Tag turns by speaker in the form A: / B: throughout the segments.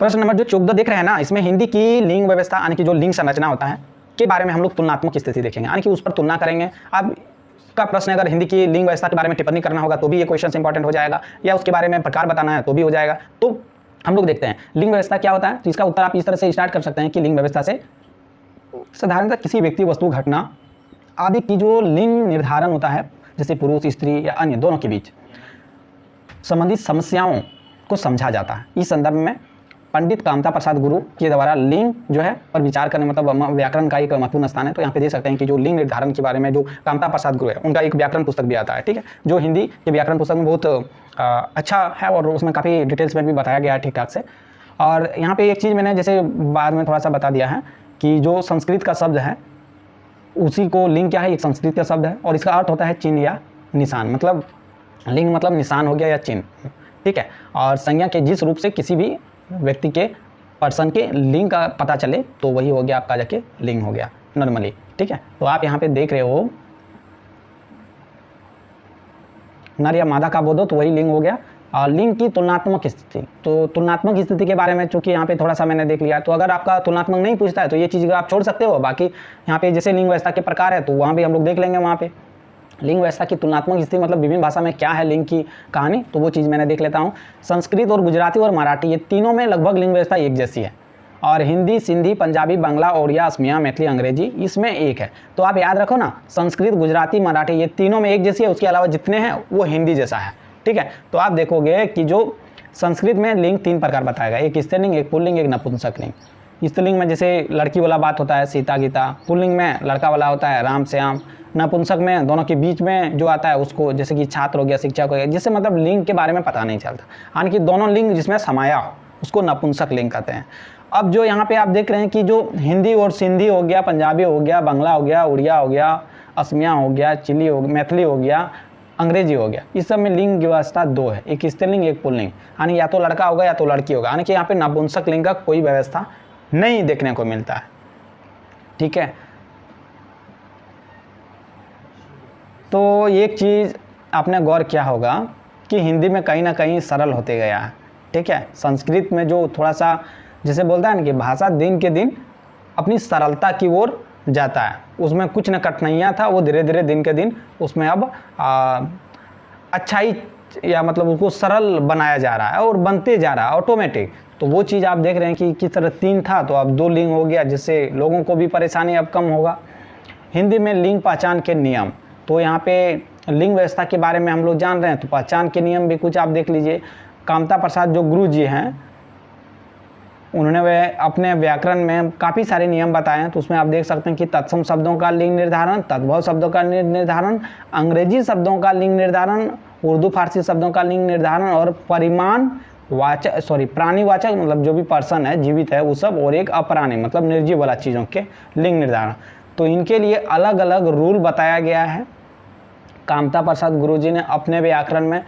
A: प्रश्न नंबर जो 14 देख रहे हैं ना, इसमें हिंदी की लिंग व्यवस्था यानी कि जो लिंग संरचना होता है के बारे में हम लोग तुलनात्मक स्थिति देखेंगे, यानी कि उस पर तुलना करेंगे। अब का प्रश्न अगर हिंदी की लिंग व्यवस्था के बारे में टिप्पणी करना होगा तो भी ये क्वेश्चन इंपॉर्टेंट हो जाएगा, या उसके बारे में प्रकार बताना है तो भी हो जाएगा। तो हम लोग देखते हैं लिंग व्यवस्था क्या होता है। तो इसका उत्तर आप इस तरह से स्टार्ट कर सकते हैं कि लिंग व्यवस्था से साधारणतः किसी व्यक्ति, वस्तु, घटना आदि की जो लिंग निर्धारण होता है, जैसे पुरुष, स्त्री या अन्य दोनों के बीच संबंधित समस्याओं को समझा जाता है। इस संदर्भ में पंडित कामता प्रसाद गुरु के द्वारा लिंग जो है पर विचार करने, मतलब व्याकरण का एक महत्वपूर्ण स्थान है। तो यहाँ पे देख सकते हैं कि जो लिंग निर्धारण के बारे में जो कामता प्रसाद गुरु है, उनका एक व्याकरण पुस्तक भी आता है, ठीक है, जो हिंदी के व्याकरण पुस्तक में बहुत अच्छा है और उसमें काफ़ी डिटेल्स में भी बताया गया है ठीक ठाक से। और यहाँ पे एक चीज़ मैंने जैसे बाद में थोड़ा सा बता दिया है कि जो संस्कृत का शब्द है उसी को लिंग क्या है, एक संस्कृत का शब्द है और इसका अर्थ होता है चिन्ह या निशान। मतलब लिंग मतलब निशान हो गया या चिन्ह, ठीक है। और संज्ञा के जिस रूप से किसी भी व्यक्ति के, पर्सन के लिंग का पता चले तो वही हो गया आपका जाके लिंग हो गया नॉर्मली, ठीक है। तो आप यहाँ पे देख रहे हो नर या मादा का बोध हो तो वही लिंग हो गया। और लिंग की तुलनात्मक स्थिति, तो तुलनात्मक स्थिति के बारे में चूंकि यहाँ पे थोड़ा सा मैंने देख लिया, तो अगर आपका तुलनात्मक नहीं पूछता है तो ये चीज़ आप छोड़ सकते हो। बाकी यहाँ पे जैसे लिंग व्यवस्था के प्रकार है तो वहाँ भी हम लोग देख लेंगे। वहाँ पे लिंग व्यवस्था की तुलनात्मक स्थिति मतलब विभिन्न भाषा में क्या है लिंग की कहानी, तो वो चीज़ मैंने देख लेता हूँ। संस्कृत और गुजराती और मराठी ये तीनों में लगभग लिंग व्यवस्था एक जैसी है, और हिंदी, सिंधी, पंजाबी, बांग्ला, ओडिया, असमिया, मैथिली, अंग्रेजी इसमें एक है। तो आप याद रखो ना, संस्कृत, गुजराती, मराठी ये तीनों में एक जैसी है, उसके अलावा जितने हैं वो हिंदी जैसा है, ठीक है। तो आप देखोगे कि जो संस्कृत में लिंग 3 प्रकार बताएगा, एक स्त्रीलिंग, एक पुल्लिंग, एक नपुंसकलिंग। स्त्रीलिंग में जैसे लड़की वाला बात होता है सीता गीता, पुल्लिंग में लड़का वाला होता है राम श्याम, नपुंसक में दोनों के बीच में जो आता है उसको जैसे कि छात्र हो गया, शिक्षक हो गया, जिससे मतलब लिंग के बारे में पता नहीं चलता, यानी कि दोनों लिंग जिसमें समाया हो उसको नपुंसक लिंग कहते हैं। अब जो यहाँ पे आप देख रहे हैं कि जो हिंदी और सिंधी हो गया, पंजाबी हो गया, बांग्ला हो गया, उड़िया हो गया, असमिया हो गया, चिली हो गया, मैथिली हो गया, अंग्रेजी हो गया, इस सब में लिंग व्यवस्था 2 है, एक स्त्रीलिंग एक पुल्लिंग, यानी या तो लड़का होगा या तो लड़की होगा, यानी कि यहाँ पे नपुंसक लिंग का कोई व्यवस्था नहीं देखने को मिलता है, ठीक है। तो एक चीज़ आपने गौर किया होगा कि हिंदी में कहीं ना कहीं सरल होते गया है, ठीक है। संस्कृत में जो थोड़ा सा जैसे बोलता है ना कि भाषा दिन के दिन अपनी सरलता की ओर जाता है, उसमें कुछ न कठिनाइयाँ था, वो धीरे धीरे दिन के दिन उसमें अब अच्छाई या मतलब उसको सरल बनाया जा रहा है और बनते जा रहा है ऑटोमेटिक। तो वो चीज़ आप देख रहे हैं कि किस तरह 3 था तो अब 2 लिंग हो गया, जिससे लोगों को भी परेशानी अब कम होगा। हिंदी में लिंग पहचान के नियम, तो यहाँ पे लिंग व्यवस्था के बारे में हम लोग जान रहे हैं तो पहचान के नियम भी कुछ आप देख लीजिए। कामता प्रसाद जो गुरु जी हैं उन्होंने वह अपने व्याकरण में काफ़ी सारे नियम बताए हैं, तो उसमें आप देख सकते हैं कि तत्सम शब्दों का लिंग निर्धारण, तद्भव शब्दों का निर्धारण, अंग्रेजी शब्दों का लिंग निर्धारण, उर्दू फारसी शब्दों का लिंग निर्धारण और प्राणीवाचक मतलब जो भी पर्सन है जीवित है वो सब, और एक अप्राणी मतलब निर्जीव वाला चीज़ों के लिंग निर्धारण। तो इनके लिए अलग अलग रूल बताया गया है कामता प्रसाद गुरुजी ने अपने व्याकरण में,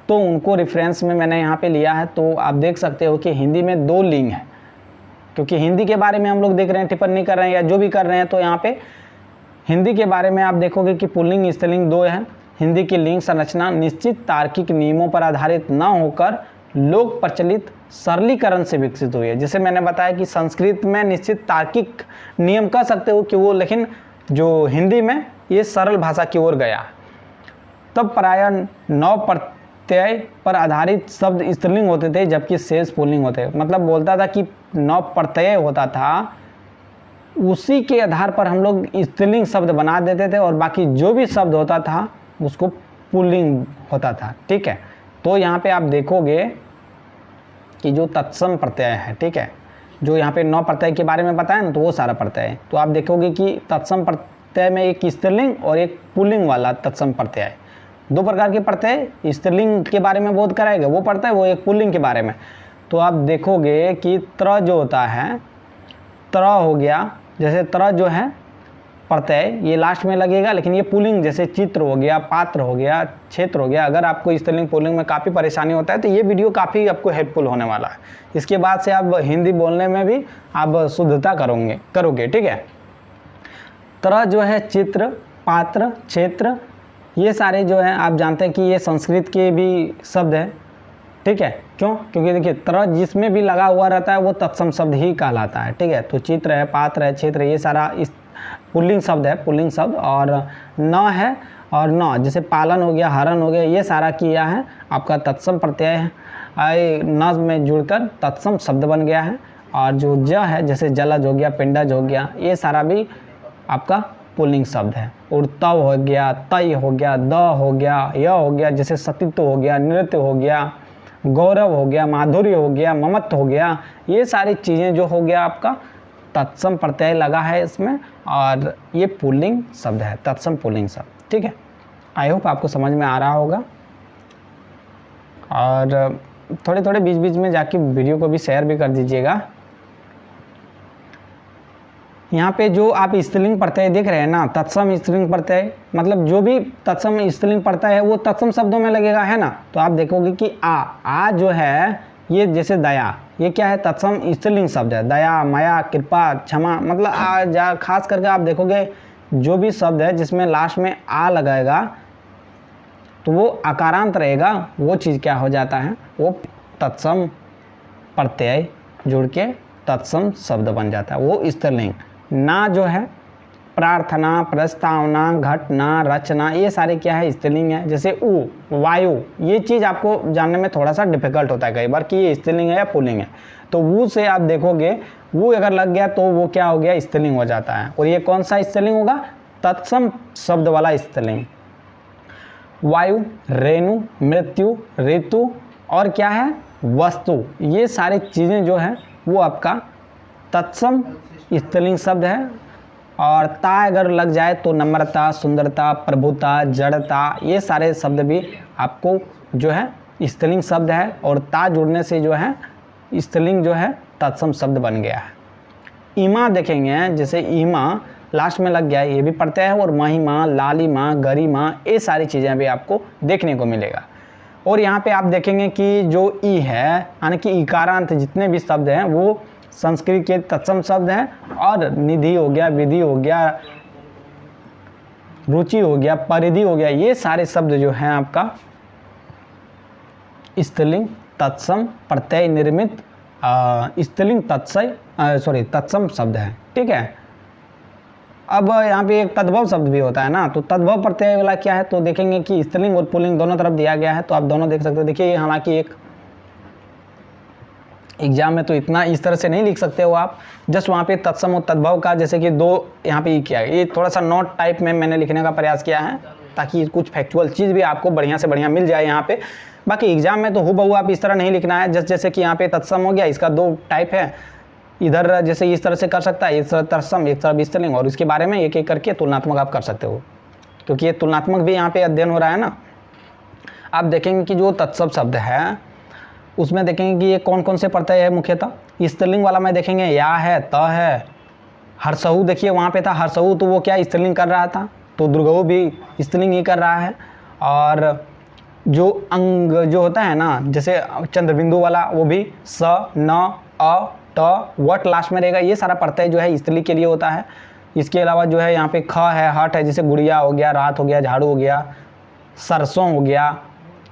A: तो उनको रेफरेंस में मैंने यहाँ पे लिया है। तो आप देख सकते हो कि हिंदी में 2 लिंग है, क्योंकि हिंदी के बारे में हम लोग देख रहे हैं, टिप्पणी कर रहे हैं या जो भी कर रहे हैं, तो यहाँ पे हिंदी के बारे में आप देखोगे कि पुल्लिंग स्त्रीलिंग 2 है। हिंदी की लिंग संरचना निश्चित तार्किक नियमों पर आधारित न होकर लोक प्रचलित सरलीकरण से विकसित हुई है। जैसे मैंने बताया कि संस्कृत में निश्चित तार्किक नियम कह सकते हो कि वो, लेकिन जो हिंदी में ये सरल भाषा की ओर गया। तब प्रायः 9 प्रत्यय पर आधारित शब्द स्त्रीलिंग होते थे जबकि शेष पुल्लिंग होते, मतलब बोलता था कि 9 प्रत्यय होता था, उसी के आधार पर हम लोग स्त्रीलिंग शब्द बना देते थे और बाकी जो भी शब्द होता था उसको पुल्लिंग होता था, ठीक है। तो यहाँ पे आप देखोगे कि जो तत्सम प्रत्यय है, ठीक है, जो यहाँ पे 9 प्रत्यय के बारे में बताया ना, तो वो सारा प्रत्यय है। तो आप देखोगे कि तत्सम प्रत्यय में एक स्त्रीलिंग और एक पुल्लिंग वाला तत्सम प्रत्यय है। 2 प्रकार के प्रत्यय, स्त्रीलिंग के बारे में बोध कराएगा वो पढ़ता है, वो एक पुल्लिंग के बारे में। तो आप देखोगे कि त्र जो होता है, त्र हो गया, जैसे त्र जो है प्रत्यय ये लास्ट में लगेगा, लेकिन ये पुल्लिंग, जैसे चित्र हो गया, पात्र हो गया, क्षेत्र हो गया। अगर आपको स्त्रीलिंग पुल्लिंग में काफ़ी परेशानी होता है तो ये वीडियो काफ़ी आपको हेल्पफुल होने वाला है। इसके बाद से आप हिंदी बोलने में भी आप शुद्धता करोगे, ठीक है। त्र जो है चित्र, पात्र, क्षेत्र, ये सारे जो हैं आप जानते हैं कि ये संस्कृत के भी शब्द है, ठीक है। क्यों? क्योंकि देखिए त्र जिसमें भी लगा हुआ रहता है वो तत्सम शब्द ही कहलाता है। ठीक है, तो चित्र है, पात्र है, क्षेत्र, ये सारा इस पुल्लिंग शब्द है, पुल्लिंग शब्द। और न है और न, जैसे पालन हो गया, हरण हो गया, ये सारा किया है आपका तत्सम प्रत्यय है, न में जुड़कर तत्सम शब्द बन गया है। और जो ज है, जैसे जलज हो गया, पिंडज हो गया, ये सारा भी आपका पुल्लिंग शब्द है। और तव हो गया, तय हो गया, द हो गया, य हो गया, जैसे सतीत्व हो गया, नृत्य हो गया, गौरव हो गया, माधुर्य हो गया, ममत्व हो गया, ये सारी चीज़ें जो हो गया आपका तत्सम प्रत्यय लगा है इसमें, और ये पुल्लिंग शब्द है, तत्सम पुल्लिंग शब्द। ठीक है, आई होप आपको समझ में आ रहा होगा। और थोड़े थोड़े बीच बीच में जाके वीडियो को भी शेयर भी कर दीजिएगा। यहाँ पे जो आप स्त्रीलिंग प्रत्यय देख रहे हैं ना, तत्सम स्त्रीलिंग प्रत्यय, मतलब जो भी तत्सम स्त्रीलिंग प्रत्यय है वो तत्सम शब्दों में लगेगा, है ना। तो आप देखोगे कि आ जो है ये, जैसे दया, ये क्या है, तत्सम स्त्रीलिंग शब्द है। दया, माया, कृपा, क्षमा, मतलब खास करके आप देखोगे जो भी शब्द है जिसमें लास्ट में आ लगाएगा तो वो आकारांत रहेगा, वो चीज़ क्या हो जाता है, वो तत्सम प्रत्यय जुड़ के तत्सम शब्द बन जाता है, वो स्त्रीलिंग। ना जो है प्रार्थना, प्रस्तावना, घटना, रचना, ये सारे क्या है, स्त्रीलिंग है। जैसे उ, वायु, ये चीज़ आपको जानने में थोड़ा सा डिफिकल्ट होता है कई बार कि ये स्त्रीलिंग है या पुल्लिंग है। तो वो से आप देखोगे वो अगर लग गया तो वो क्या हो गया, स्त्रीलिंग हो जाता है। और ये कौन सा स्त्रीलिंग होगा, तत्सम शब्द वाला स्त्रीलिंग। वायु, रेणु, मृत्यु, ऋतु और क्या है, वस्तु, ये सारी चीज़ें जो है वो आपका तत्सम स्त्रीलिंग शब्द है। और ता अगर लग जाए तो नम्रता, सुंदरता, प्रभुता, जड़ता, ये सारे शब्द भी आपको जो है स्त्रीलिंग शब्द है। और ता जुड़ने से जो है स्त्रीलिंग जो है तत्सम शब्द बन गया है। ईमा देखेंगे, जैसे ईमा लास्ट में लग गया, ये भी प्रत्यय है। और महिमा, लालिमा, गरिमा, ये सारी चीज़ें भी आपको देखने को मिलेगा। और यहाँ पे आप देखेंगे कि जो ई है, यानी कि इकारांत जितने भी शब्द हैं वो संस्कृत के तत्सम शब्द हैं। और निधि हो गया, विधि हो गया, रुचि हो गया, परिधि हो गया, ये सारे शब्द जो हैं आपका स्त्रीलिंग तत्सम प्रत्यय निर्मित स्त्रीलिंग तत्सम शब्द है। ठीक है, अब यहाँ पे एक तद्भव शब्द भी होता है ना, तो तद्भव प्रत्यय वाला क्या है, तो देखेंगे कि स्त्रीलिंग और पुल्लिंग दोनों तरफ दिया गया है, तो आप दोनों देख सकते हो। देखिए हालांकि एक एग्जाम में तो इतना इस तरह से नहीं लिख सकते हो आप, जस्ट वहाँ पे तत्सम और तद्भव का जैसे कि दो यहाँ पे किया है, ये थोड़ा सा नोट टाइप में मैंने लिखने का प्रयास किया है ताकि कुछ फैक्चुअल चीज़ भी आपको बढ़िया से बढ़िया मिल जाए यहाँ पे। बाकी एग्जाम में तो हूबहू आप इस तरह नहीं लिखना है, जैसे कि यहाँ पे तत्सम हो गया, इसका दो टाइप है, इधर जैसे इस तरह से कर सकता है, इस तरह तत्सम, एक तरह स्त्रीलिंग, और इसके बारे में एक एक करके तुलनात्मक आप कर सकते हो, क्योंकि ये तुलनात्मक भी यहाँ पे अध्ययन हो रहा है ना। आप देखेंगे कि जो तत्सम शब्द है उसमें देखेंगे कि ये कौन कौन से प्रत्यय है मुख्यतः। स्त्रीलिंग वाला में देखेंगे या है, त है, हर्षहु, देखिए वहाँ पे था हर्षहु, तो वो क्या स्त्रीलिंग कर रहा था, तो दुर्गहु भी स्त्रीलिंग ही कर रहा है। और जो अंग जो होता है ना, जैसे चंद्रबिंदु वाला, वो भी स, न, अ, ट, वट लास्ट में रहेगा, ये सारा प्रत्यय जो है स्त्रीलिंग के लिए होता है। इसके अलावा जो है यहाँ पे ख है, हट है, जैसे गुड़िया हो गया, रात हो गया, झाड़ू हो गया, सरसों हो गया।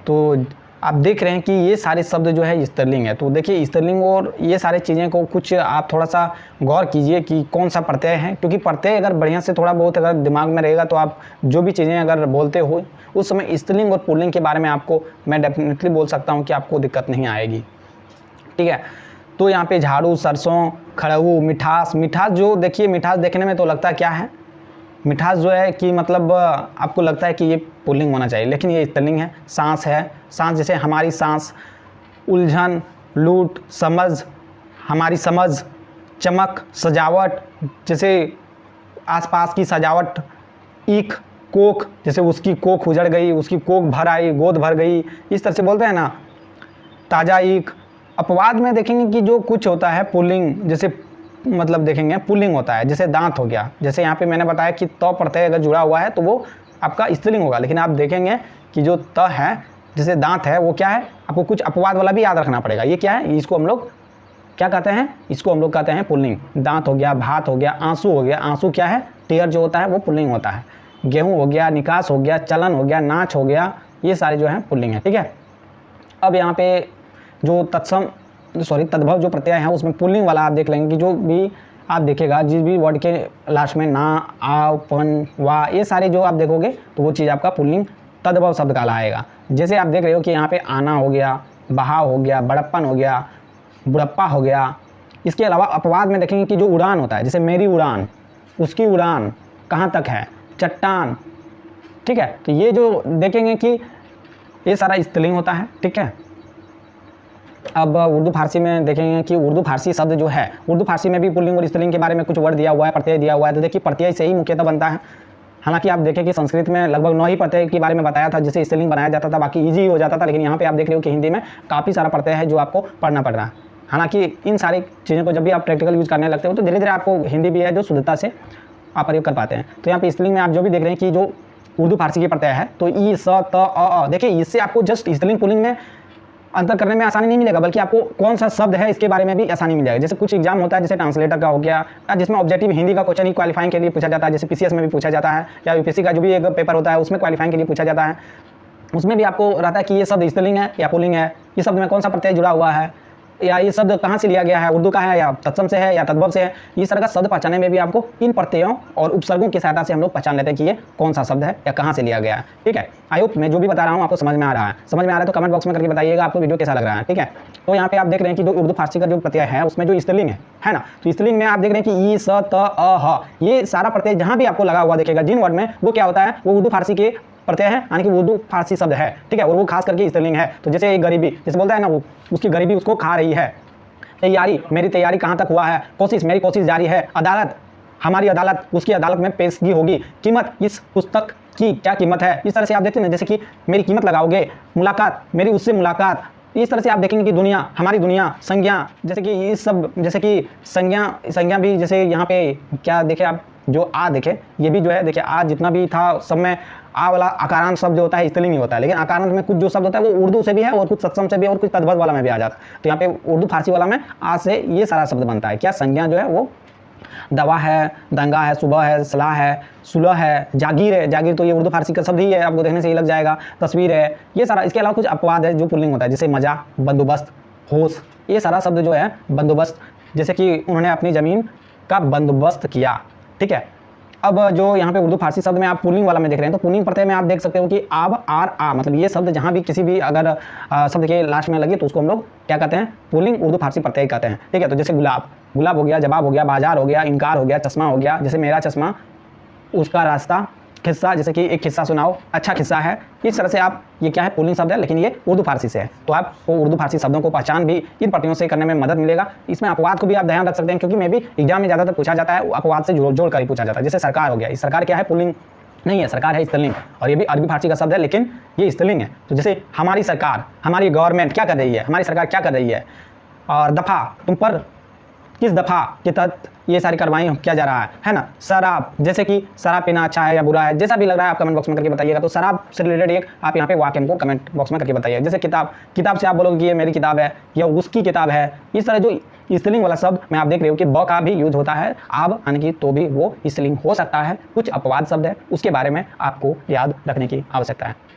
A: तो आप देख रहे हैं कि ये सारे शब्द जो है स्त्रीलिंग है। तो देखिए स्त्रीलिंग और ये सारे चीज़ें को कुछ आप थोड़ा सा गौर कीजिए कि कौन सा प्रत्यय है, क्योंकि प्रत्यय अगर बढ़िया से थोड़ा बहुत अगर दिमाग में रहेगा तो आप जो भी चीज़ें अगर बोलते हो उस समय स्त्रीलिंग और पुल्लिंग के बारे में आपको मैं डेफिनेटली बोल सकता हूँ कि आपको दिक्कत नहीं आएगी। ठीक है, तो यहाँ पे झाड़ू, सरसों, खड़हू, मिठास, मिठास जो देखिए, मिठास देखने में तो लगता है क्या है, मिठास जो है कि मतलब आपको लगता है कि ये पुल्लिंग होना चाहिए, लेकिन ये स्त्रीलिंग है। सांस है, सांस जैसे हमारी सांस, उलझन, लूट, समझ, हमारी समझ, चमक, सजावट, जैसे आसपास की सजावट, ईख, कोख, जैसे उसकी कोख उजड़ गई, उसकी कोख भर आई, गोद भर गई, इस तरह से बोलते हैं ना, ताज़ा ईख। अपवाद में देखेंगे कि जो कुछ होता है पुल्लिंग, जैसे मतलब देखेंगे पुल्लिंग होता है, जैसे दांत हो गया, जैसे यहाँ पे मैंने बताया कि त प्रत्यय अगर जुड़ा हुआ है तो वो आपका स्त्रीलिंग होगा। लेकिन आप देखेंगे कि जो त है, जैसे दांत है, वो क्या है, आपको कुछ अपवाद वाला भी याद रखना पड़ेगा। ये क्या है, इसको हम लोग क्या कहते हैं, इसको हम लोग कहते हैं पुल्लिंग। दांत हो गया, भात हो गया, आंसू हो गया, आंसू क्या है, टीयर जो होता है वो पुल्लिंग होता है। गेहूँ हो गया, निकास हो गया, चलन हो गया, नाच हो गया, ये सारे जो है पुल्लिंग है। ठीक है, अब यहाँ पे जो तद्भव जो प्रत्यय है उसमें पुल्लिंग वाला आप देख लेंगे कि जो भी आप देखेगा जिस भी वर्ड के लास्ट में ना, आ, पन, वा, ये सारे जो आप देखोगे तो वो चीज़ आपका पुल्लिंग तद्भव शब्द कहलाएगा। जैसे आप देख रहे हो कि यहाँ पे आना हो गया, बहाव हो गया, बड़प्पन हो गया, बुढ़प्पा हो गया। इसके अलावा अपवाद में देखेंगे कि जो उड़ान होता है, जैसे मेरी उड़ान, उसकी उड़ान कहाँ तक है, चट्टान, ठीक है। तो ये जो देखेंगे कि ये सारा स्त्रीलिंग होता है, ठीक है। अब उर्दू फारसी में देखेंगे कि उर्दू फारसी शब्द जो है, उर्दू फारसी में भी पुल्लिंग और स्त्रीलिंग के बारे में कुछ वर्ड दिया हुआ है, प्रत्यय दिया हुआ है। तो देखिए प्रत्यय से ही मुख्यतः बनता है। हालांकि आप देखें कि संस्कृत में लगभग 9 ही प्रत्यय के बारे में बताया था जिससे स्त्रीलिंग बनाया जाता था, बाकी ईजी हो जाता था। लेकिन यहाँ पे आप देख रहे हो कि हिंदी में काफ़ी सारा प्रत्यय है जो आपको पढ़ना पड़ रहा है। हालांकि इन सारी चीज़ों को जब भी आप प्रैक्टिकल यूज़ करने लगते हो तो धीरे धीरे आपको हिंदी भी है जो शुद्धता से आप प्रयोग कर पाते हैं। तो यहाँ पे स्त्रीलिंग में आप जो भी देख रहे हैं कि जो उर्दू फारसी की प्रत्यय है, तो ई, स, त, अ, देखिए इससे आपको जस्ट स्त्रीलिंग पुल्लिंग में अंतर करने में आसानी नहीं मिलेगा, बल्कि आपको कौन सा शब्द है इसके बारे में भी आसानी मिल जाएगी। जैसे कुछ एग्जाम होता है जैसे ट्रांसलेटर का हो गया, जिसमें ऑब्जेक्टिव हिंदी का क्वेश्चन ही क्वालिफाइंग के लिए पूछा जाता है, जैसे पीसीएस में भी पूछा जाता है, या यूपीएससी का जो भी एक पेपर होता है उसमें क्वालिफाइंग के लिए पूछा जाता है। उसमें भी आपको रहता है कि ये शब्द स्त्रीलिंग है या पुल्लिंग है, ये शब्द में कौन सा प्रत्यय जुड़ा हुआ है, या ये शब्द कहाँ से लिया गया है, उर्दू का है या तत्सम से है या तद्भव से है। इस तरह का शब्द पहचानने में भी आपको इन प्रत्ययों और उपसर्गों की सहायता से हम लोग पहचान लेते हैं कि ये कौन सा शब्द है या कहाँ से लिया गया है, ठीक है। आई होप मैं जो भी बता रहा हूँ आपको समझ में आ रहा है। समझ में आ रहा है तो कमेंट बॉक्स में करके बताइएगा आपको वीडियो कैसा लग रहा है, ठीक है। तो यहाँ पे आप देख रहे हैं कि जो उर्दू फारसी का जो प्रत्यय है उसमें जो स्त्रीलिंग है ना, तो स्त्रीलिंग में आप देख रहे हैं कि ई, स, त, अ, ह, ये सारा प्रत्यय जहाँ भी आपको लगा हुआ देखेगा जिन वर्ड में, वो क्या होता है, वो उर्दू फारसी के प्रत्यय है, यानी कि उर्दू फारसी शब्द है, ठीक है। और वो खास करके स्त्रीलिंग है। तो जैसे गरीबी, जैसे बोलता है ना, वो उसकी गरीबी उसको खा रही है। तैयारी, मेरी तैयारी कहाँ तक हुआ है। कोशिश, मेरी कोशिश जारी है। अदालत, हमारी अदालत, उसकी अदालत में पेशगी होगी। कीमत, इस पुस्तक की क्या कीमत है। इस तरह से आप देखते हैं जैसे कि मेरी कीमत लगाओगे। मुलाकात, मेरी उससे मुलाकात। इस तरह से आप देखेंगे कि दुनिया, हमारी दुनिया। संज्ञा, जैसे कि ये सब, जैसे कि संज्ञा भी, जैसे यहाँ पे क्या देखे आप, जो आ देखे, ये भी जो है देखिए आ जितना भी था सब में आ वाला आकारांत शब्द जो होता है स्त्रीलिंग ही होता है। लेकिन आकारांत में कुछ जो शब्द होता है वो उर्दू से भी है और कुछ सत्सम से भी और कुछ तद्भव वाला में भी आ जाता है। तो यहाँ पे उर्दू फारसी वाला में आ से ये सारा शब्द बनता है। क्या संज्ञा जो है वो दवा है, दंगा है, सुबह है, सलाह है, सुलह है, जागीर है। जागीर तो ये उर्दू फारसी का शब्द ही है, आपको देखने से ही लग जाएगा। तस्वीर है, ये सारा। इसके अलावा कुछ अपवाद है जो पुल्लिंग होता है, जैसे मजा, बंदोबस्त, होश, ये सारा शब्द जो है बंदोबस्त, जैसे कि उन्होंने अपनी ज़मीन का बंदोबस्त किया, ठीक है। अब जो यहाँ पे उर्दू फारसी शब्द में आप पुल्लिंग वाला में देख रहे हैं, तो पुल्लिंग प्रत्यय में आप देख सकते हो कि आब, आर, आ, मतलब ये शब्द जहाँ भी किसी भी अगर शब्द के लास्ट में लगे तो उसको हम लोग क्या कहते हैं, पुल्लिंग उर्दू फारसी प्रत्यय कहते हैं, ठीक है। तो जैसे गुलाब, गुलाब हो गया, जवाब हो गया, बाजार हो गया, इनकार हो गया, चश्मा हो गया, जैसे मेरा चश्मा, उसका रास्ता, किस्सा, जैसे कि एक किस्सा सुनाओ, अच्छा किस्सा है। इस तरह से आप, ये क्या है, पुल्लिंग शब्द है लेकिन ये उर्दू फारसी से है। तो आपको उर्दू फारसी शब्दों को पहचान भी इन प्रत्ययों से करने में मदद मिलेगा। इसमें अपवाद को भी आप ध्यान रख सकते हैं, क्योंकि मैं भी एग्जाम में ज़्यादातर पूछा जाता है अपवाद से जोड़ कर ही पूछा जाता है। जैसे सरकार हो गया, इस सरकार क्या है, पुल्लिंग नहीं है, सरकार है स्त्रीलिंग, और ये भी अरबी फारसी का शब्द है लेकिन ये स्त्रीलिंग है। तो जैसे हमारी सरकार, हमारी गवर्नमेंट क्या कर रही है, हमारी सरकार क्या कर रही है। और दफ़ा, तुम पर किस दफ़ा के तहत ये सारी कार्रवाई किया जा रहा है ना। शराब, जैसे कि शराब पीना अच्छा है या बुरा है, जैसा भी लग रहा है आप कमेंट बॉक्स में करके बताइएगा। तो शराब से रिलेटेड एक आप यहाँ पे वाक्य हमको कमेंट बॉक्स में करके बताइए। जैसे किताब, किताब से आप बोलोगे कि ये मेरी किताब है या उसकी किताब है। इस तरह जो स्त्रीलिंग वाला शब्द में आप देख रहे हो कि ब का भी यूज होता है, आब यानी कि तो भी वो स्त्रीलिंग हो सकता है। कुछ अपवाद शब्द है, उसके बारे में आपको याद रखने की आवश्यकता है।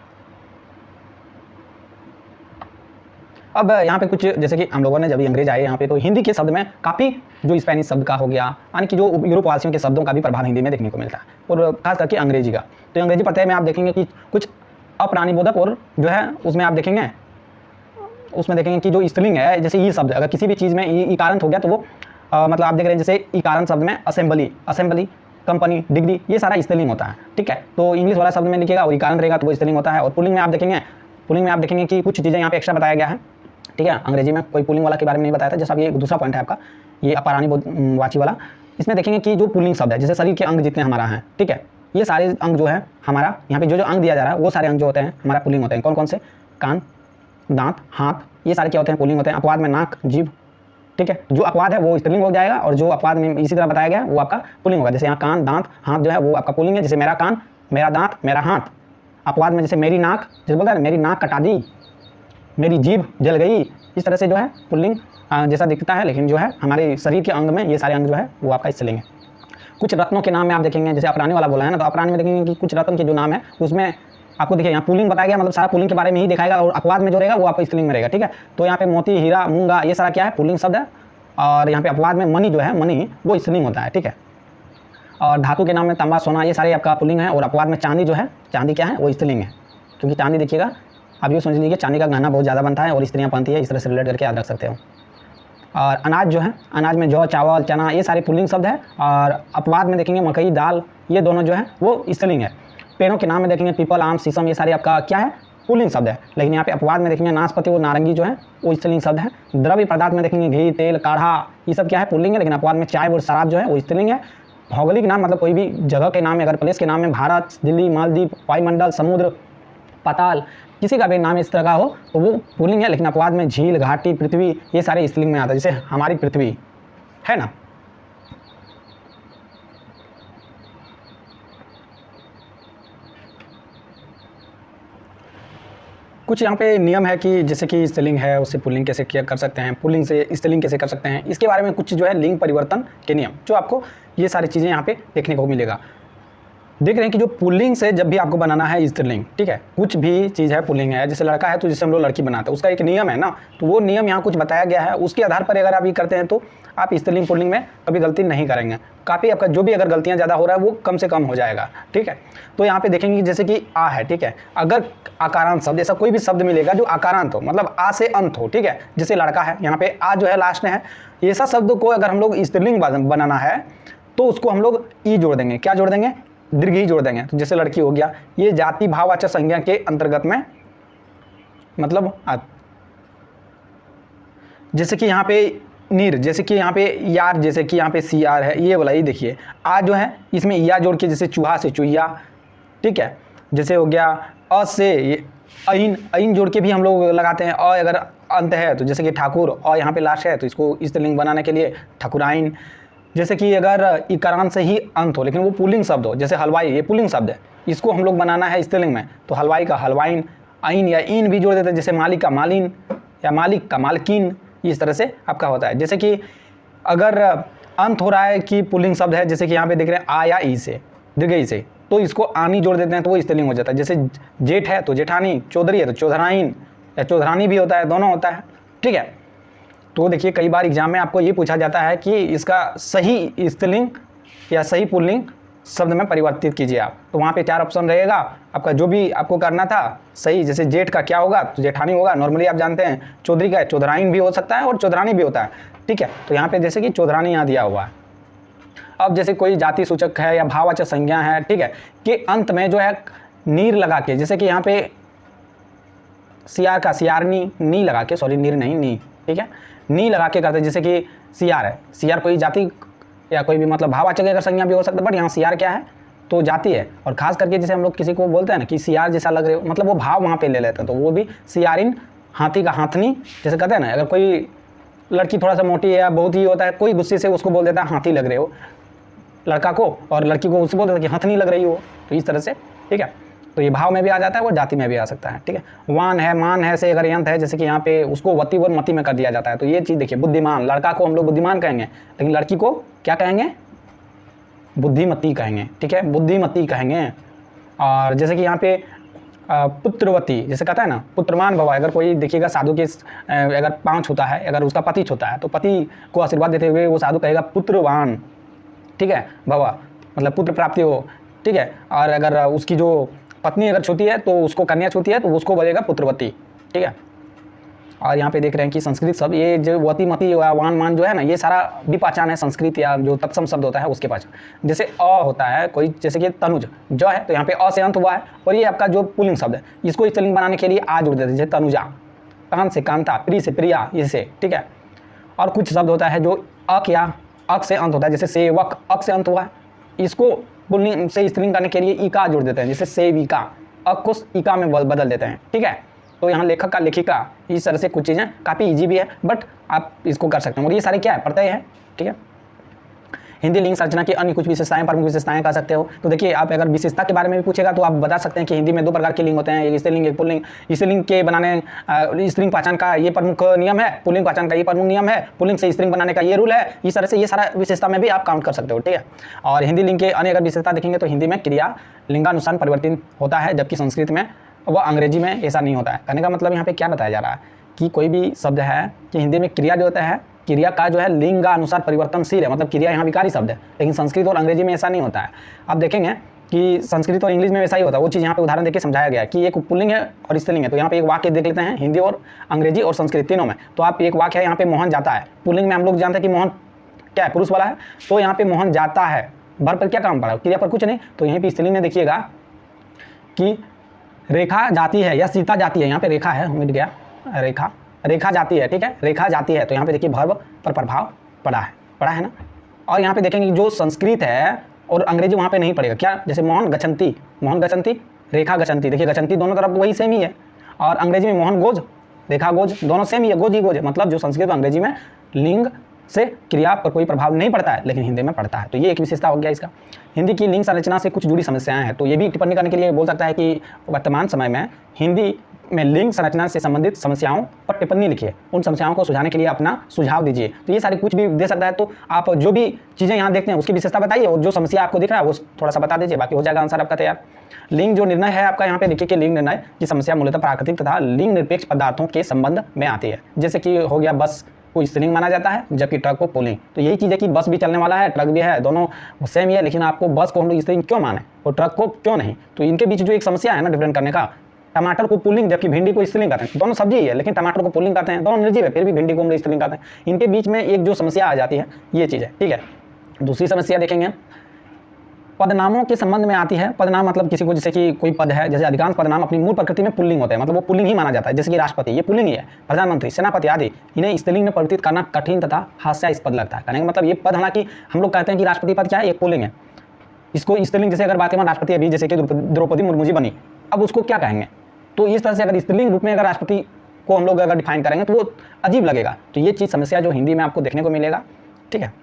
A: अब यहाँ पे कुछ, जैसे कि हम लोगों ने जब भी अंग्रेज आए यहाँ पे, तो हिंदी के शब्द में काफ़ी जो स्पेनिश शब्द का हो गया, यानी कि जो यूरोप वासियों के शब्दों का भी प्रभाव हिंदी में देखने को मिलता है, और खास करके अंग्रेजी का। तो अंग्रेजी प्रत्यय में आप देखेंगे कि कुछ अप्राणीबोधक, और जो है उसमें आप देखेंगे, उसमें देखेंगे कि जो स्त्रीलिंग है, जैसे ई शब्द, अगर किसी भी चीज़ में इकारंत हो गया तो वो मतलब आप देख रहे हैं जैसे इकारंत शब्द में असेंबली, कंपनी, डिग्री, ये सारा स्त्रीलिंग होता है, ठीक है। तो इंग्लिश वाला शब्द में लिखिएगा और इकारंत रहेगा तो वो स्त्रीलिंग होता है। और पुल्लिंग में आप देखेंगे कि कुछ चीज़ें यहाँ पे एक्स्ट्रा बताया गया है, ठीक है। अंग्रेजी में कोई पुल्लिंग वाला के बारे में नहीं बताया था, जैसा ये दूसरा पॉइंट है आपका, ये अपराणीवाची वाला। इसमें देखेंगे कि जो पुल्लिंग शब्द है, जैसे शरीर के अंग जितने हमारा हैं, ठीक है, ये सारे अंग जो है हमारा, यहाँ पे जो अंग दिया जा रहा है वो सारे अंग जो होते हैं हमारा पुल्लिंग होते हैं। कौन कौन से, कान, दांत, हाथ, ये सारे क्या होते हैं, पुल्लिंग होते हैं। अपवाद में नाक, जीभ, ठीक है। जो अपवाद है वो स्त्रीलिंग हो जाएगा, और जो अपवाद में इसी तरह बताया गया वो आपका पुल्लिंग होगा। जैसे यहाँ कान, दांत, हाथ जो है वो आपका पुल्लिंग है। जैसे मेरा कान, मेरा दांत, मेरा हाथ। अपवाद में जैसे मेरी नाक, जैसे बोलता है मेरी नाक कटा दी, मेरी जीभ जल गई, इस तरह से जो है पुल्लिंग जैसा दिखता है, लेकिन जो है हमारे शरीर के अंग में ये सारे अंग जो है वो आपका स्त्रीलिंग है। कुछ रत्नों के नाम में आप देखेंगे, जैसे अपरानी वाला बोला है ना, तो अपरानी में देखेंगे कि कुछ रत्न के जो नाम है उसमें आपको देखिए यहाँ पुल्लिंग बताया गया, मतलब सारा पुल्लिंग के बारे में ही दिखाएगा, और अपवाद में जो रहेगा वो आपको स्त्रीलिंग में रहेगा, ठीक है। तो यहाँ पे मोती, हीरा, मूंगा ये सारा क्या है, पुल्लिंग शब्द है। और यहाँ पे अपवाद में मणि जो है, मणि वो स्त्रीलिंग होता है, ठीक है। और धातु के नाम में तांबा, सोना ये सारे आपका पुल्लिंग है। और अपवाद में चांदी जो है, चांदी क्या है, वो स्त्रीलिंग है, क्योंकि चांदी देखिएगा आप ये समझ लीजिए चांदी का गहना बहुत ज़्यादा बनता है और स्त्रियाँ पहनती है, इस तरह से रिलेट करके याद रख सकते हो। और अनाज जो है, अनाज में जौ, चावल, चना ये सारे पुल्लिंग शब्द है। और अपवाद में देखेंगे मकई, दाल ये दोनों जो है वो स्त्रीलिंग है। पेड़ों के नाम में देखेंगे पीपल, आम, शीशम ये सारे आपका क्या है, पुल्लिंग शब्द है। लेकिन यहाँ पे अपवाद में देखेंगे नाशपाती और नारंगी जो है वो स्त्रीलिंग शब्द है। द्रव्य पदार्थ में देखेंगे घी, तेल, काढ़ा ये सब क्या है, पुल्लिंग है। लेकिन अपवाद में चाय और शराब जो है वो स्त्रीलिंग है। भौगोलिक नाम मतलब कोई भी जगह के नाम में, अगर प्लेस के नाम में भारत, दिल्ली, मालदीव, वायुमंडल, समुद्र, पाताल किसी का भी नाम इस तरह का हो तो वो पुल्लिंग है। लेकिन अपवाद में झील, घाटी, पृथ्वी ये सारे स्त्रीलिंग में आता है, जैसे हमारी पृथ्वी है ना। कुछ यहाँ पे नियम है कि जैसे कि स्त्रीलिंग है उससे पुल्लिंग कैसे किया कर सकते हैं, पुल्लिंग से स्त्रीलिंग कैसे कर सकते हैं, इसके बारे में कुछ जो है लिंग परिवर्तन के नियम, जो आपको ये सारी चीज़ें यहाँ पे देखने को मिलेगा। देख रहे हैं कि जो पुल्लिंग से जब भी आपको बनाना है स्त्रीलिंग, ठीक है, कुछ भी चीज़ है पुल्लिंग है, जैसे लड़का है तो जैसे हम लोग लड़की बनाते हैं उसका एक नियम है ना, तो वो नियम यहाँ कुछ बताया गया है, उसके आधार पर अगर आप ये करते हैं तो आप स्त्रीलिंग पुल्लिंग में कभी गलती नहीं करेंगे। काफ़ी आपका जो भी अगर गलतियाँ ज़्यादा हो रहा है वो कम से कम हो जाएगा, ठीक है। तो यहाँ पे देखेंगे जैसे कि आ है, ठीक है, अगर आकारांत शब्द ऐसा कोई भी शब्द मिलेगा जो आकारांत हो, मतलब आ से अंत हो, ठीक है, जैसे लड़का है यहाँ पे आ जो है लास्ट में है, ऐसा शब्द को अगर हम लोग स्त्रीलिंग बनाना है तो उसको हम लोग ई जोड़ देंगे, क्या जोड़ देंगे, दीर्घ ही जोड़ देंगे। तो जैसे लड़की हो गया, ये जाति भाववाचक संज्ञा के अंतर्गत में मतलब जैसे कि यहाँ पे नीर, जैसे कि यहाँ पे यार, जैसे कि यहाँ पे सी आर है, ये वाला ये देखिए आ जो है इसमें या जोड़ के, जैसे चूहा से चुहिया, ठीक है। जैसे हो गया अ से अइन, अइन जोड़ के भी हम लोग लगाते हैं। अ अगर अंत है तो जैसे कि ठाकुर, और यहाँ पे लास्ट है तो इसको स्त्रीलिंग बनाने के लिए ठाकुराइन। जैसे कि अगर इकारांत से ही अंत हो लेकिन वो पुल्लिंग शब्द हो, जैसे हलवाई ये पुल्लिंग शब्द है, इसको हम लोग बनाना है स्त्रीलिंग में तो हलवाई का हलवाइन, आइन या इन भी जोड़ देते हैं, जैसे मालिक का मालिन या मालिक का मालकिन, इस तरह से आपका होता है। जैसे कि अगर अंत हो रहा है कि पुल्लिंग शब्द है, जैसे कि यहाँ पे देख रहे हैं आ या ई से, दीर्घ ई से, तो इसको आनी जोड़ देते हैं तो वो स्त्रीलिंग हो जाता है। जैसे जेठ है तो जेठानी, चौधरी है तो चौधराइन या चौधरानी भी होता है, दोनों होता है, ठीक है। तो देखिए कई बार एग्जाम में आपको ये पूछा जाता है कि इसका सही स्त्रीलिंग या सही पुल्लिंग शब्द में परिवर्तित कीजिए आप, तो वहाँ पे 4 ऑप्शन रहेगा आपका, जो भी आपको करना था सही। जैसे जेठ का क्या होगा तो जेठानी होगा, नॉर्मली आप जानते हैं। चौधरी का चौधराइन भी हो सकता है और चौधरानी भी होता है, ठीक है। तो यहाँ पे जैसे कि चौधरानी यहाँ दिया हुआ है। अब जैसे कोई जाति सूचक है या भाववाचक संज्ञा है, ठीक है, कि अंत में जो है नीर लगा के, जैसे कि यहाँ पे सियार का सियारनी, नी लगा के, सॉरी नीर नहीं नी, ठीक है, नी लगा के करते हैं। जैसे कि सियार है, सियार कोई जाति या कोई भी मतलब भाववाचक अगर संज्ञा भी हो सकता है, बट यहाँ सियार क्या है तो जाति है। और खास करके जैसे हम लोग किसी को बोलते हैं ना कि सियार जैसा लग रहे हो, मतलब वो भाव वहाँ पे ले लेते हैं, तो वो भी सियारिन, हाथी का हाथनी जैसे कहते हैं ना। अगर कोई लड़की थोड़ा सा मोटी है या बहुत ही होता है, कोई गुस्से से उसको बोल देता है हाथी लग रहे हो लड़का को, और लड़की को उससे बोल देता है कि हथनी लग रही हो, तो इस तरह से, ठीक है। तो ये भाव में भी आ जाता है, वो जाति में भी आ सकता है, ठीक है। वान है, मान है से अगर यंत्र है, जैसे कि यहाँ पे उसको वती व मति में कर दिया जाता है, तो ये चीज़ देखिए। बुद्धिमान, लड़का को हम लोग बुद्धिमान कहेंगे, लेकिन लड़की को क्या कहेंगे, बुद्धिमती कहेंगे, ठीक है, बुद्धिमती कहेंगे। और जैसे कि यहाँ पे पुत्रवती, जैसे कहता है ना पुत्रमान भवा, अगर कोई देखिएगा साधु के अगर पाँव छूता है, अगर उसका पति छूता है तो पति को आशीर्वाद देते हुए वो साधु कहेगा पुत्रवान, ठीक है, भवा मतलब पुत्र प्राप्ति हो, ठीक है। और अगर उसकी जो पत्नी अगर छूती है तो उसको कन्या छूती है तो उसको बोलेगा पुत्रवती, ठीक है। और यहाँ पे देख रहे हैं कि संस्कृत शब्द, ये जो वती मती वान मान जो है ना, ये सारा भी पहचान है संस्कृत या जो तत्सम शब्द होता है उसके पहचान। जैसे अ होता है कोई, जैसे कि तनुज जो है तो यहाँ पे अ से अंत हुआ है, और ये आपका जो पुल्लिंग शब्द है इसको स्त्रीलिंग बनाने के लिए आ जोड़ देते हैं, जैसे तनुजा, कान से कांता, प्री से प्रिया, इससे, ठीक है। और कुछ शब्द होता है जो अक या अक से अंत होता है, जैसे सेवक, अक से अंत हुआ है, इसको पुल्लिंग से स्त्रीलिंग करने के लिए इका जोड़ देते हैं, जैसे सेविका, अक को इका में बदल देते हैं, ठीक है। तो यहाँ लेखक का लेखिका, इस तरह से कुछ चीज़ें काफ़ी इजी भी है, बट आप इसको कर सकते हैं। और ये सारे क्या है, प्रत्यय है, ठीक है। हिंदी लिंग संरचना की अन्य कुछ विशेषताएं, प्रमुख विशेषताएं कह सकते हो। तो देखिए, आप अगर विशेषता के बारे में भी पूछेगा तो आप बता सकते हैं कि हिंदी में 2 प्रकार के लिंग होते हैं, एक स्त्रीलिंग, एक पुल्लिंग। स्त्रीलिंग के बनाने स्त्रीलिंग पहचान का ये प्रमुख नियम है, पुल्लिंग पहचान का ये प्रमुख नियम है, पुल्लिंग से स्त्रीलिंग बनाने का ये रूल है। इस तरह से ये सारा विशेषता में भी आप काउंट कर सकते हो, ठीक है। और हिंदी लिंग के अन्य अगर विशेषता देखेंगे तो हिंदी में क्रिया लिंगानुसार परिवर्तित होता है, जबकि संस्कृत में व अंग्रेजी में ऐसा नहीं होता है। कहने का मतलब यहाँ पे क्या बताया जा रहा है कि कोई भी शब्द है कि हिंदी में क्रिया जो होता है, क्रिया का जो है लिंगानुसार परिवर्तनशील है, मतलब क्रिया यहाँ विकारी शब्द है, लेकिन संस्कृत और अंग्रेजी में ऐसा नहीं होता है। आप देखेंगे कि संस्कृत और इंग्लिश में वैसा ही होता है। वो चीज़ यहाँ पे उदाहरण देके समझाया गया है कि एक पुल्लिंग है और स्त्रीलिंग है। तो यहाँ पे एक वाक्य देख लेते हैं हिंदी और अंग्रेजी और संस्कृत तीनों में। तो आप एक वाक्य है यहाँ पे मोहन जाता है, पुल्लिंग में हम लोग जानते हैं कि मोहन क्या है, पुरुष वाला है। तो यहाँ पे मोहन जाता है, वर्ब पर क्या काम पड़ा, क्रिया पर कुछ नहीं। तो यहीं पर स्त्रीलिंग में देखिएगा कि रेखा जाती है या सीता जाती है, यहाँ पे रेखा है, मिट गया, रेखा जाती है, ठीक है, रेखा जाती है। तो यहाँ पे देखिए वर्ब पर प्रभाव पड़ा है ना। और यहाँ पे देखेंगे जो संस्कृत है और अंग्रेजी वहाँ पे नहीं पड़ेगा, क्या, जैसे मोहन गच्छन्ति, रेखा गच्छन्ति, देखिए गच्छन्ति दोनों तरफ वही सेम ही है। और अंग्रेजी में मोहन गोज, रेखा गोज, दोनों सेम ही है, गोज ही गोज है। मतलब जो संस्कृत और अंग्रेजी में लिंग से क्रिया पर कोई प्रभाव नहीं पड़ता है, लेकिन हिंदी में पड़ता है। तो ये एक विशेषता हो गया इसका। हिंदी की लिंग संरचना से कुछ जुड़ी समस्याएं हैं, तो ये भी टिप्पणी करने के लिए बोल सकता है कि वर्तमान समय में हिंदी में लिंग संरचना से संबंधित समस्याओं पर टिप्पणी लिखिए, उन समस्याओं को सुझाने के लिए अपना सुझाव दीजिए। तो ये सारी कुछ भी दे सकता है। तो आप जो भी चीज़ें यहाँ देखते हैं उसकी विशेषता बताइए और जो समस्या आपको दिख रहा है वो थोड़ा सा बता दीजिए, बाकी हो जाएगा आंसर आपका तैयार। लिंग जो निर्णय है आपका यहाँ पे देखिए कि लिंग निर्णय की समस्या मूलतः प्राकृतिक तथा लिंग निरपेक्ष पदार्थों के संबंध में आती है। जैसे कि हो गया बस को स्त्रीलिंग माना जाता है, जबकि ट्रक को पुल्लिंग। तो यही चीज़ है कि बस भी चलने वाला है, ट्रक भी है, दोनों सेम ही है, लेकिन आपको बस को हम लोग स्त्रीलिंग क्यों माने और ट्रक को क्यों नहीं। तो इनके बीच जो एक समस्या है ना डिफरेंट करने का, टमाटर को पुल्लिंग जबकि भिंडी को स्त्रीलिंग कहते हैं। दोनों सब्जी ही है, लेकिन टमाटर को पुल्लिंग कहते हैं, दोनों निर्जीव है, फिर भी भिंडी को हम लोग स्त्रीलिंग कहते हैं। इनके बीच में एक जो समस्या आ जाती है ये चीज़ है, ठीक है। दूसरी समस्या देखेंगे, पदनामों के संबंध में आती है। पदनाम मतलब किसी को, जैसे कि कोई पद है, जैसे अधिकांश पदनाम अपनी मूल प्रकृति में पुल्लिंग होते हैं, मतलब वो पुल्लिंग ही माना जाता है। जैसे कि राष्ट्रपति, ये पुल्लिंग ही है, प्रधानमंत्री, सेनापति आदि, इन्हें स्त्रीलिंग में परिवर्तित करना कठिन तथा हास्यास्पद लगता है। कहने का मतलब ये पद, हालांकि हम लोग कहते हैं कि राष्ट्रपति पद क्या है, एक पुल्लिंग है, इसको स्त्रीलिंग, जैसे अगर बात करें राष्ट्रपति अभी जैसे कि द्रौपदी मुर्मू जी बनी, अब उसको क्या कहेंगे। तो इस तरह से अगर स्त्रीलिंग रूप में अगर राष्ट्रपति को हम लोग अगर डिफाइन करेंगे तो वो अजीब लगेगा। तो ये चीज़ समस्या जो हिंदी में आपको देखने को मिलेगा, ठीक है।